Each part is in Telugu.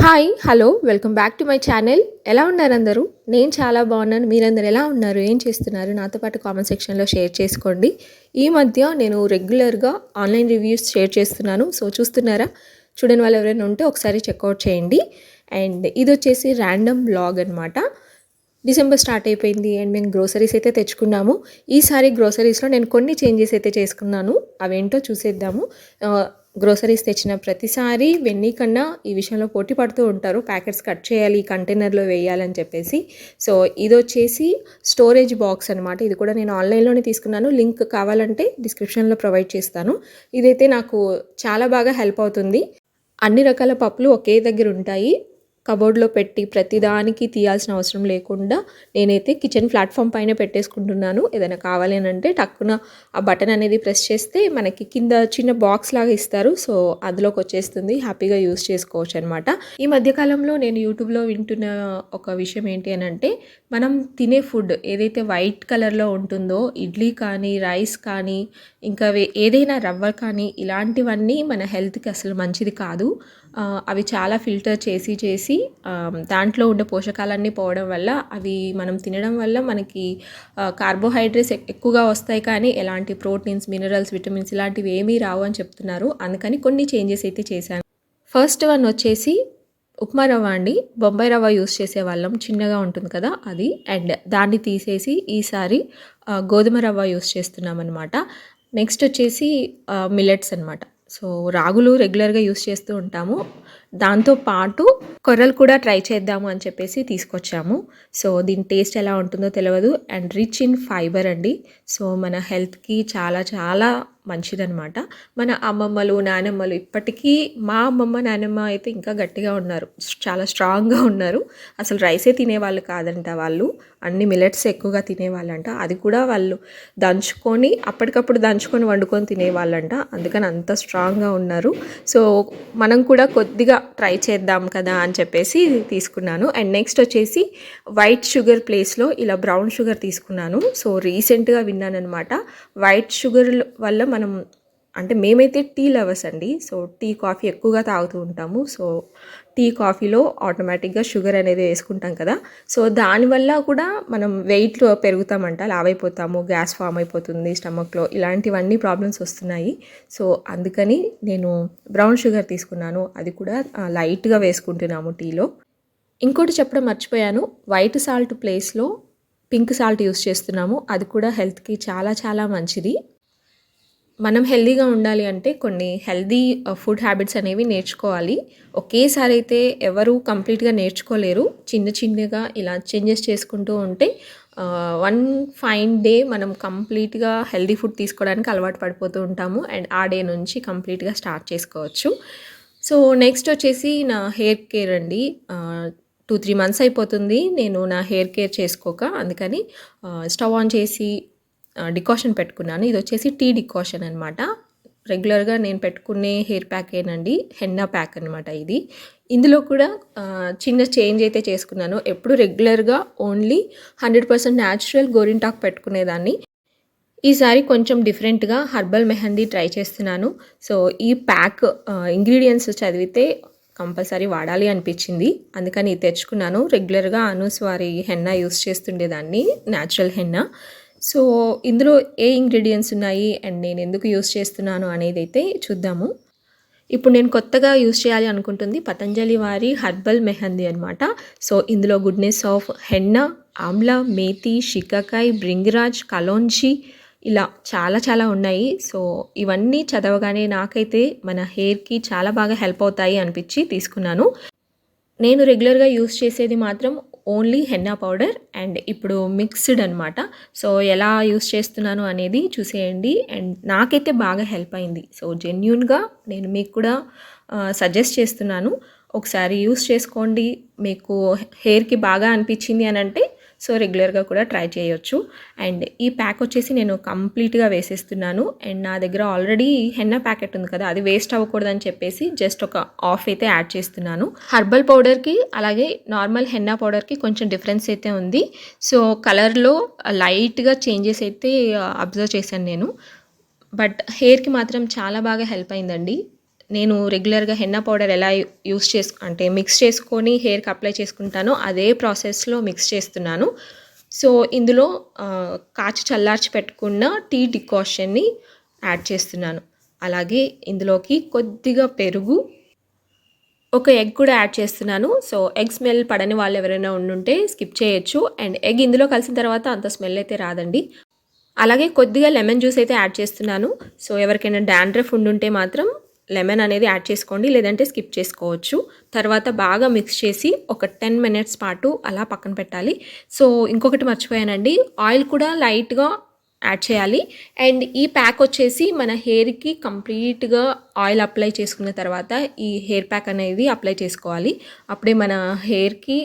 Hi! Hello! Welcome back to my channel. ఎలా ఉన్నారు అందరూ? నేను చాలా బాగున్నాను. మీరందరూ ఎలా ఉన్నారు? ఏం చేస్తున్నారు? నాతో పాటు కామెంట్ సెక్షన్‌లో షేర్ చేసుకోండి. ఈ మధ్య నేను రెగ్యులర్‌గా ఆన్‌లైన్ రివ్యూస్ షేర్ చేస్తున్నాను. సో, చూస్తున్నారా? చూడని వాళ్ళు ఎవరైనా ఉంటే ఒకసారి చెక్‌ఔట్ చేయండి. అండ్ ఇదొచ్చేసి ర్యాండమ్ వ్లాగ్ అనమాట. డిసెంబర్ స్టార్ట్ అయిపోయింది అండ్ మేము గ్రోసరీస్ అయితే తెచ్చుకున్నాము. ఈసారి గ్రోసరీస్‌లో నేను కొన్ని చేంజెస్ అయితే చేసుకున్నాను. అవేంటో చూసేద్దాము. గ్రోసరీస్ తెచ్చిన ప్రతిసారి వెన్నీ కన్నా ఈ విషయంలో పోటీ పడుతూ ఉంటారు. ప్యాకెట్స్ కట్ చేయాలి, కంటైనర్‌లో వేయాలని చెప్పేసి. సో, ఇదొచ్చేసి స్టోరేజ్ బాక్స్ అనమాట. ఇది కూడా నేను ఆన్‌లైన్‌లోనే తీసుకున్నాను. లింక్ కావాలంటే డిస్క్రిప్షన్‌లో ప్రొవైడ్ చేస్తాను. ఇదైతే నాకు చాలా బాగా హెల్ప్ అవుతుంది. అన్ని రకాల పప్పులు ఒకే దగ్గర ఉంటాయి. కబోర్డ్‌లో పెట్టి ప్రతిదానికి తీయాల్సిన అవసరం లేకుండా నేనైతే కిచెన్ ప్లాట్‌ఫామ్ పైన పెట్టేసుకుంటున్నాను. ఏదైనా కావాలి అనంటే టక్కున ఆ బటన్ అనేది ప్రెస్ చేస్తే మనకి కింద చిన్న బాక్స్ లాగా ఇస్తారు. సో, అందులోకొచ్చేస్తుంది. హ్యాపీగా యూజ్ చేసుకోవచ్చనమాట. ఈ మధ్య కాలంలో నేను యూట్యూబ్‌లో వింటున్న ఒక విషయం ఏంటి అనంటే, మనం తినే ఫుడ్ ఏదైతే వైట్ కలర్‌లో ఉంటుందో ఇడ్లీ కానీ, రైస్ కానీ, ఇంకా ఏదైనా రవ్వ కానీ ఇలాంటివన్నీ మన హెల్త్‌కి అసలు మంచిది కాదు. అవి చాలా ఫిల్టర్ చేసి దాంట్లో ఉండే పోషకాలన్నీ పోవడం వల్ల అవి మనం తినడం వల్ల మనకి కార్బోహైడ్రేట్స్ ఎక్కువగా వస్తాయి కానీ ఎలాంటి ప్రోటీన్స్, మినరల్స్, విటమిన్స్ ఇలాంటివి ఏమీ రావు అని చెప్తున్నారు. అందుకని కొన్ని చేంజెస్ అయితే చేశాను. ఫస్ట్ వన్ వచ్చేసి ఉప్మా రవ్వ అండి. బొంబాయి రవ్వ యూస్ చేసేవాళ్ళం. చిన్నగా ఉంటుంది కదా అది. అండ్ దాన్ని తీసేసి ఈసారి గోధుమ రవ్వ యూస్ చేస్తున్నామన్నమాట. నెక్స్ట్ వచ్చేసి మిల్లెట్స్ అనమాట. సో, రాగులు రెగ్యులర్‌గా యూస్ చేస్తూ ఉంటాము. దాంతో పాటు కొర్రలు కూడా ట్రై చేద్దాము అని చెప్పేసి తీసుకొచ్చాము. సో, దీని టేస్ట్ ఎలా ఉంటుందో తెలవదు. అండ్ రిచ్ ఇన్ ఫైబర్ అండి. సో, మన హెల్త్‌కి చాలా చాలా మంచిదనమాట. మన అమ్మమ్మలు, నానమ్మలు ఇప్పటికీ మా అమ్మమ్మ, నానమ్మ అయితే ఇంకా గట్టిగా ఉన్నారు. చాలా స్ట్రాంగ్‌గా ఉన్నారు. అసలు రైసే తినేవాళ్ళు కాదంట వాళ్ళు. అన్ని మిల్లెట్స్ ఎక్కువగా తినేవాళ్ళంట. అది కూడా వాళ్ళు దంచుకొని అప్పటికప్పుడు దంచుకొని వండుకొని తినేవాళ్ళంట. అందుకని అంత స్ట్రాంగ్‌గా ఉన్నారు. సో, మనం కూడా కొద్దిగా ట్రై చేద్దాం కదా అని చెప్పేసి తీసుకున్నాను. అండ్ నెక్స్ట్ వచ్చేసి వైట్ షుగర్ ప్లేస్‌లో ఇలా బ్రౌన్ షుగర్ తీసుకున్నాను. సో, రీసెంట్‌గా విన్నాననమాట. వైట్ షుగర్ వల్ల మనం అంటే మేమైతే టీ లవర్స్ అండి. సో, టీ, కాఫీ ఎక్కువగా తాగుతూ ఉంటాము. సో, టీ, కాఫీలో ఆటోమేటిక్‌గా షుగర్ అనేది వేసుకుంటాం కదా! సో, దానివల్ల కూడా మనం వెయిట్‌లో పెరుగుతామంట, లావైపోతాము, గ్యాస్ ఫామ్ అయిపోతుంది స్టమక్‌లో. ఇలాంటివన్నీ ప్రాబ్లమ్స్ వస్తున్నాయి. సో, అందుకని నేను బ్రౌన్ షుగర్ తీసుకున్నాను. అది కూడా లైట్‌గా వేసుకుంటున్నాము టీలో. ఇంకోటి చెప్పడం మర్చిపోయాను. వైట్ సాల్ట్ ప్లేస్‌లో పింక్ సాల్ట్ యూస్ చేస్తున్నాము. అది కూడా హెల్త్‌కి చాలా చాలా మంచిది. మనం హెల్తీగా ఉండాలి అంటే కొన్ని హెల్తీ ఫుడ్ హ్యాబిట్స్ అనేవి నేర్చుకోవాలి. ఒకేసారి అయితే ఎవరు కంప్లీట్‌గా నేర్చుకోలేరు. చిన్న చిన్నగా ఇలా చేంజెస్ చేసుకుంటూ ఉంటే వన్ ఫైన్ డే మనం కంప్లీట్‌గా హెల్తీ ఫుడ్ తీసుకోవడానికి అలవాటు పడిపోతూ ఉంటాము. అండ్ ఆ డే నుంచి కంప్లీట్‌గా స్టార్ట్ చేసుకోవచ్చు. సో, నెక్స్ట్ వచ్చేసి నా హెయిర్ కేర్ అండి. 2, 3 మంత్స్ అయిపోతుంది నేను నా హెయిర్ కేర్ చేసుకోక. అందుకని స్టవ్ ఆన్ చేసి డికాషన్ పెట్టుకున్నాను. ఇదొచ్చేసి టీ డికాషన్ అనమాట. రెగ్యులర్‌గా నేను పెట్టుకునే హెయిర్ ప్యాకేనండి. హెన్నా ప్యాక్ అనమాట ఇది. ఇందులో కూడా చిన్న చేంజ్ అయితే చేసుకున్నాను. ఎప్పుడు రెగ్యులర్‌గా ఓన్లీ 100% న్యాచురల్ గోరింటాకు పెట్టుకునేదాన్ని. ఈసారి కొంచెం డిఫరెంట్‌గా హర్బల్ మెహందీ ట్రై చేస్తున్నాను. సో, ఈ ప్యాక్ ఇంగ్రీడియెంట్స్ చదివితే కంపల్సరీ వాడాలి అనిపించింది. అందుకని ఇది తెచ్చుకున్నాను. రెగ్యులర్‌గా అనూస్ వారి హెన్నా యూస్ చేస్తుండేదాన్ని, న్యాచురల్ హెన్నా. సో, ఇందులో ఏ ఇంగ్రీడియెంట్స్ ఉన్నాయి అండ్ నేను ఎందుకు యూస్ చేస్తున్నాను అనేదైతే చూద్దాము. ఇప్పుడు నేను కొత్తగా యూస్ చేయాలి అనుకుంటుంది పతంజలి వారి హర్బల్ మెహందీ అనమాట. సో, ఇందులో goodness of henna, amla, methi, shikakai, bhringraj, kalonji ఇలా చాలా చాలా ఉన్నాయి. సో, ఇవన్నీ చదవగానే నాకైతే మన హెయిర్‌కి చాలా బాగా హెల్ప్ అవుతాయి అనిపించి తీసుకున్నాను. నేను రెగ్యులర్‌గా యూజ్ చేసేది మాత్రం ఓన్లీ హెన్నా పౌడర్ అండ్ ఇప్పుడు మిక్స్డ్ అనమాట. సో, ఎలా యూజ్ చేస్తున్నాను అనేది చూసేయండి. అండ్ నాకైతే బాగా హెల్ప్ అయింది. సో, జెన్యూన్‌గా నేను మీకు కూడా సజెస్ట్ చేస్తున్నాను. ఒకసారి యూజ్ చేసుకోండి. మీకు హెయిర్‌కి బాగా అనిపించింది అనంటే సో, రెగ్యులర్‌గా కూడా ట్రై చేయొచ్చు. అండ్ ఈ ప్యాక్ వచ్చేసి నేను కంప్లీట్‌గా వేసేస్తున్నాను. అండ్ నా దగ్గర ఆల్రెడీ హెన్నా ప్యాకెట్ ఉంది కదా! అది వేస్ట్ అవ్వకూడదని చెప్పేసి జస్ట్ ఒక హాఫ్ అయితే యాడ్ చేస్తున్నాను. హర్బల్ పౌడర్‌కి అలాగే నార్మల్ హెన్నా పౌడర్‌కి కొంచెం డిఫరెన్స్ అయితే ఉంది. సో, కలర్‌లో లైట్‌గా చేంజెస్ అయితే అబ్జర్వ్ చేశాను నేను. బట్ హెయిర్‌కి మాత్రం చాలా బాగా హెల్ప్ అయిందండి. నేను రెగ్యులర్గా హెన్నా పౌడర్ ఎలా అంటే మిక్స్ చేసుకొని హెయిర్కి అప్లై చేసుకుంటానో అదే ప్రాసెస్లో మిక్స్ చేస్తున్నాను. సో ఇందులో కాచి చల్లార్చి పెట్టుకున్న టీ డికాషన్ని యాడ్ చేస్తున్నాను. అలాగే ఇందులోకి కొద్దిగా పెరుగు, ఒక ఎగ్ కూడా యాడ్ చేస్తున్నాను. సో ఎగ్ స్మెల్ పడని వాళ్ళు ఎవరైనా ఉండుంటే స్కిప్ చేయొచ్చు. అండ్ ఎగ్ ఇందులో కలిసిన తర్వాత అంత స్మెల్ అయితే రాదండి. అలాగే కొద్దిగా లెమన్ జ్యూస్ అయితే యాడ్ చేస్తున్నాను. సో ఎవరికైనా డాండ్రఫ్ ఉండుంటే మాత్రం లెమన్ అనేది యాడ్ చేసుకోండి, లేదంటే స్కిప్ చేసుకోవచ్చు. తర్వాత బాగా మిక్స్ చేసి ఒక 10 మినిట్స్ పాటు అలా పక్కన పెట్టాలి. సో ఇంకొకటి మర్చిపోయానండి, ఆయిల్ కూడా లైట్గా యాడ్ చేయాలి. అండ్ ఈ ప్యాక్ వచ్చేసి మన హెయిర్కి కంప్లీట్గా ఆయిల్ అప్లై చేసుకున్న తర్వాత ఈ హెయిర్ ప్యాక్ అనేది అప్లై చేసుకోవాలి. అప్పుడే మన హెయిర్కి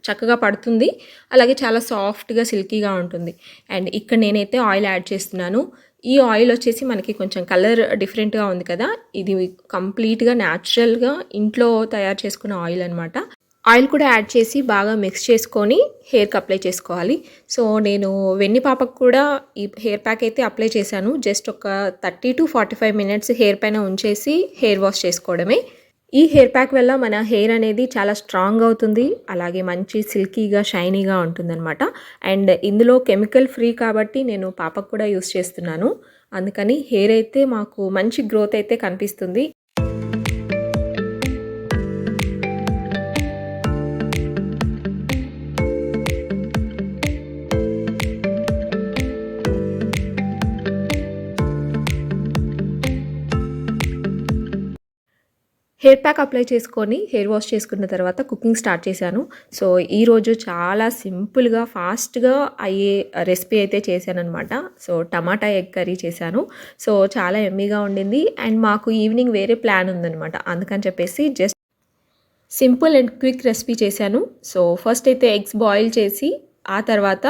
చక్కగా పడుతుంది, అలాగే చాలా సాఫ్ట్గా సిల్కీగా ఉంటుంది. అండ్ ఇక్కడ నేనైతే ఆయిల్ యాడ్ చేస్తున్నాను. ఈ ఆయిల్ వచ్చేసి మనకి కొంచెం కలర్ డిఫరెంట్గా ఉంది కదా, ఇది కంప్లీట్గా న్యాచురల్గా ఇంట్లో తయారు చేసుకున్న ఆయిల్ అనమాట. ఆయిల్ కూడా యాడ్ చేసి బాగా మిక్స్ చేసుకొని హెయిర్కి అప్లై చేసుకోవాలి. సో నేను వెన్ని పాపకు కూడా ఈ హెయిర్ ప్యాక్ అయితే అప్లై చేశాను. జస్ట్ ఒక 30 to 45 మినిట్స్ హెయిర్ పైన ఉంచేసి హెయిర్ వాష్ చేసుకోవడమే. ఈ హెయిర్ ప్యాక్ వల్ల మన హెయిర్ అనేది చాలా స్ట్రాంగ్ అవుతుంది, అలాగే మంచి సిల్కీగా షైనీగా ఉంటుందన్నమాట. అండ్ ఇందులో కెమికల్ ఫ్రీ కాబట్టి నేను పాపకు కూడా యూస్ చేస్తున్నాను. అందుకని హెయిర్ అయితే మాకు మంచి గ్రోత్ అయితే కనిపిస్తుంది. హెయిర్ ప్యాక్ అప్లై చేసుకొని హెయిర్ వాష్ చేసుకున్న తర్వాత కుకింగ్ స్టార్ట్ చేశాను. సో ఈరోజు చాలా సింపుల్గా ఫాస్ట్గా అయ్యే రెసిపీ అయితే చేశానమాట. సో టమాటా ఎగ్ కర్రీ చేశాను. సో చాలా ఎమ్మీగా ఉండింది. అండ్ మాకు ఈవినింగ్ వేరే ప్లాన్ ఉందనమాట, అందుకని చెప్పేసి just simple and quick recipe చేశాను. సో ఫస్ట్ అయితే ఎగ్స్ బాయిల్ చేసి ఆ తర్వాత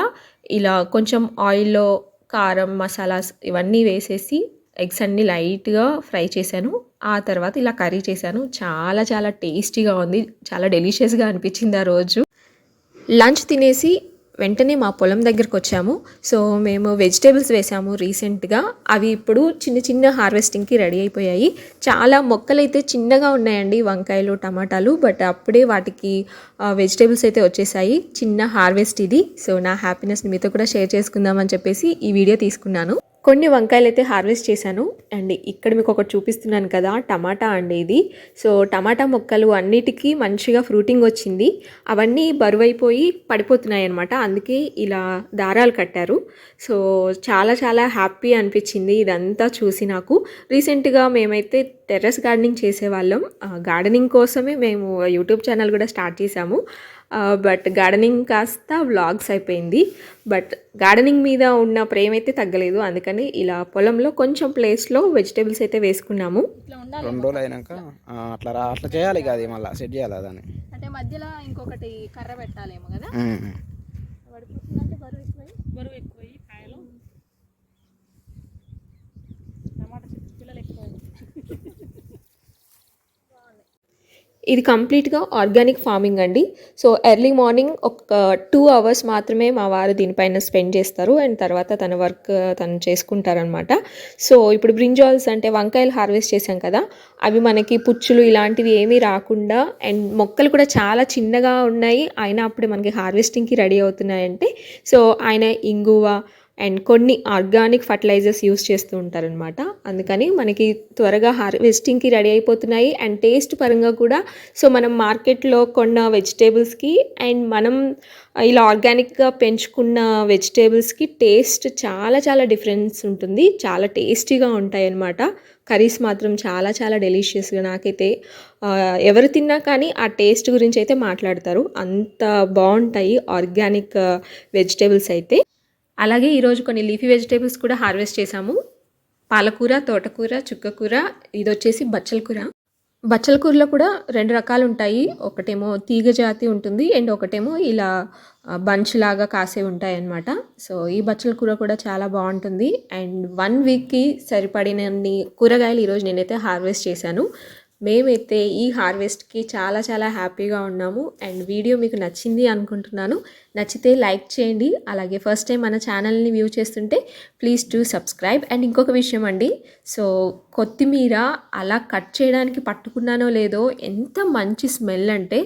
ఇలా కొంచెం ఆయిల్లో కారం, మసాలాస్ ఇవన్నీ వేసేసి ఎగ్స్ అన్నీ లైట్గా ఫ్రై చేశాను. ఆ తర్వాత ఇలా కర్రీ చేశాను. చాలా చాలా టేస్టీగా ఉంది, చాలా డెలిషియస్గా అనిపించింది ఆ రోజు. లంచ్ తినేసి వెంటనే మా పొలం దగ్గరకు వచ్చాము. సో మేము వెజిటేబుల్స్ వేసాము రీసెంట్గా, అవి ఇప్పుడు చిన్న చిన్న హార్వెస్టింగ్కి రెడీ అయిపోయాయి. చాలా మొక్కలైతే చిన్నగా ఉన్నాయండి, వంకాయలు, టమాటాలు, బట్ అప్పుడే వాటికి వెజిటేబుల్స్ అయితే వచ్చేసాయి. చిన్న హార్వెస్ట్ ఇది. సో నా హ్యాపీనెస్ని మీతో కూడా షేర్ చేసుకుందామని చెప్పేసి ఈ వీడియో తీసుకున్నాను. కొన్ని వంకాయలు అయితే హార్వెస్ట్ చేశాను. అండ్ ఇక్కడ మీకు ఒకటి చూపిస్తున్నాను కదా, టమాటా అండి ఇది. సో టమాటా మొక్కలు అన్నిటికీ మంచిగా ఫ్రూటింగ్ వచ్చింది. అవన్నీ బరువైపోయి పడిపోతున్నాయి అనమాట, అందుకే ఇలా దారాలు కట్టారు. సో చాలా చాలా హ్యాపీ అనిపించింది ఇదంతా చూసి నాకు. రీసెంట్గా మేమైతే టెర్రస్ గార్డెనింగ్ చేసేవాళ్ళం. గార్డెనింగ్ కోసమే మేము యూట్యూబ్ ఛానల్ కూడా స్టార్ట్ చేశాము. బట్ గార్డెనింగ్ కాస్త వ్లాగ్స్ అయిపోయింది. బట్ గార్డెనింగ్ మీద ఉన్న ప్రేమ అయితే తగ్గలేదు, అందుకని ఇలా పొలంలో కొంచెం ప్లేస్లో వెజిటేబుల్స్ అయితే వేసుకున్నాము. 2 రోజులు అయినాక అట్లా చేయాలి, అది మళ్ళీ సెట్ చేయాలి దాన్ని. అంటే మధ్యలో ఇంకొకటి కర్ర పెట్టాలేమో కదా, పడిపోతుందంటే బరువు ఎక్కువ కాయలు. టమాటా పిల్లలు ఎక్కువ. ఇది కంప్లీట్గా ఆర్గానిక్ ఫార్మింగ్ అండి. సో ఎర్లీ మార్నింగ్ ఒక 2 hours మాత్రమే మా వారు దీనిపైన స్పెండ్ చేస్తారు, అండ్ తర్వాత తన వర్క్ తను చేసుకుంటారనమాట. సో ఇప్పుడు బ్రింజాల్స్ అంటే వంకాయలు హార్వెస్ట్ చేశాం కదా, అవి మనకి పుచ్చులు ఇలాంటివి ఏమీ రాకుండా, అండ్ మొక్కలు కూడా చాలా చిన్నగా ఉన్నాయి అయినా అప్పుడు మనకి హార్వెస్టింగ్కి రెడీ అవుతున్నాయంటే సో ఆయన ఇంగువ అండ్ కొన్ని ఆర్గానిక్ ఫర్టిలైజర్స్ యూస్ చేస్తూ ఉంటారనమాట. అందుకని మనకి త్వరగా హార్వెస్టింగ్కి రెడీ అయిపోతున్నాయి. అండ్ టేస్ట్ పరంగా కూడా సో మనం మార్కెట్లో కొన్న వెజిటేబుల్స్కి అండ్ మనం ఇలా ఆర్గానిక్గా పెంచుకున్న వెజిటేబుల్స్కి టేస్ట్ చాలా చాలా డిఫరెన్స్ ఉంటుంది, చాలా టేస్టీగా ఉంటాయి అన్నమాట. కర్రీస్ మాత్రం చాలా చాలా డెలిషియస్గా, నాకైతే ఎవరు తిన్నా కానీ ఆ టేస్ట్ గురించి అయితే మాట్లాడతారు, అంత బాగుంటాయి ఆర్గానిక్ వెజిటేబుల్స్ అయితే. అలాగే ఈరోజు కొన్ని లీఫీ వెజిటేబుల్స్ కూడా హార్వెస్ట్ చేశాము. పాలకూర, తోటకూర, చుక్కకూర, ఇది వచ్చేసి బచ్చల కూర. బచ్చల కూరలో కూడా 2 రకాలు ఉంటాయి, ఒకటేమో తీగ జాతి ఉంటుంది అండ్ ఒకటేమో ఇలా బంచ్ లాగా కాసే ఉంటాయి అన్నమాట. సో ఈ బచ్చల కూర కూడా చాలా బాగుంటుంది. అండ్ 1 weekకి సరిపడినన్ని కూరగాయలు ఈరోజు నేనైతే హార్వెస్ట్ చేశాను. మేమైతే ఈ హార్వెస్ట్కి చాలా చాలా హ్యాపీగా ఉన్నాము. అండ్ వీడియో మీకు నచ్చింది అనుకుంటున్నాను. నచ్చితే లైక్ చేయండి. అలాగే ఫస్ట్ టైం మన ఛానల్ని వ్యూ చేస్తుంటే ప్లీజ్ డు సబ్స్క్రైబ్. అండ్ ఇంకొక విషయం అండి, సో కొత్తిమీర అలా కట్ చేయడానికి పట్టుకున్నానో లేదో ఎంత మంచి స్మెల్ అంటే,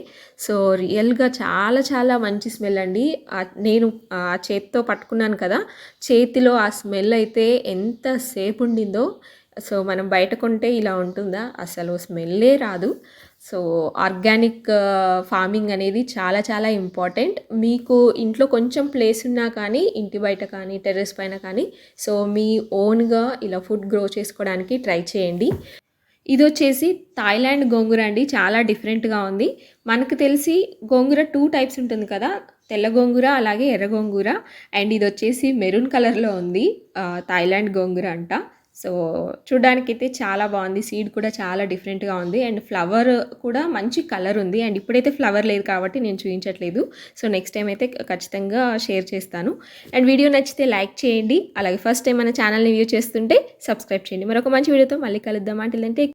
సో రియల్గా చాలా చాలా మంచి స్మెల్ అండి. నేను ఆ చేతితో పట్టుకున్నాను కదా, చేతిలో ఆ స్మెల్ అయితే ఎంతసేపు ఉండిందో. సో మనం బయట కొంటే ఇలా ఉంటుందా, అసలు స్మెల్లే రాదు. సో ఆర్గానిక్ ఫార్మింగ్ అనేది చాలా చాలా ఇంపార్టెంట్. మీకు ఇంట్లో కొంచెం ప్లేస్ ఉన్నా కానీ, ఇంటి బయట కానీ టెర్రస్ పైన కానీ, సో మీ ఓన్గా ఇలా ఫుడ్ గ్రో చేసుకోవడానికి ట్రై చేయండి. ఇది వచ్చేసి థాయిలాండ్ గోంగూర అండి, చాలా డిఫరెంట్గా ఉంది. మనకు తెలిసి గోంగూర 2 టైప్స్ ఉంటుంది కదా, తెల్ల గోంగూర అలాగే ఎర్ర గోంగూర. అండ్ ఇది వచ్చేసి మెరూన్ కలర్లో ఉంది, థాయిలాండ్ గోంగూర అంట. సో చూడడానికైతే చాలా బాగుంది, సీడ్ కూడా చాలా డిఫరెంట్గా ఉంది. అండ్ ఫ్లవర్ కూడా మంచి కలర్ ఉంది. అండ్ ఇప్పుడైతే ఫ్లవర్ లేదు కాబట్టి నేను చూపించట్లేదు. సో నెక్స్ట్ టైం అయితే ఖచ్చితంగా షేర్ చేస్తాను. అండ్ వీడియో నచ్చితే లైక్ చేయండి. అలాగే ఫస్ట్ టైం మన ఛానల్ని వ్యూ చేస్తుంటే సబ్స్క్రైబ్ చేయండి. మరొక మంచి వీడియోతో మళ్ళీ కలుద్దాం. అంటే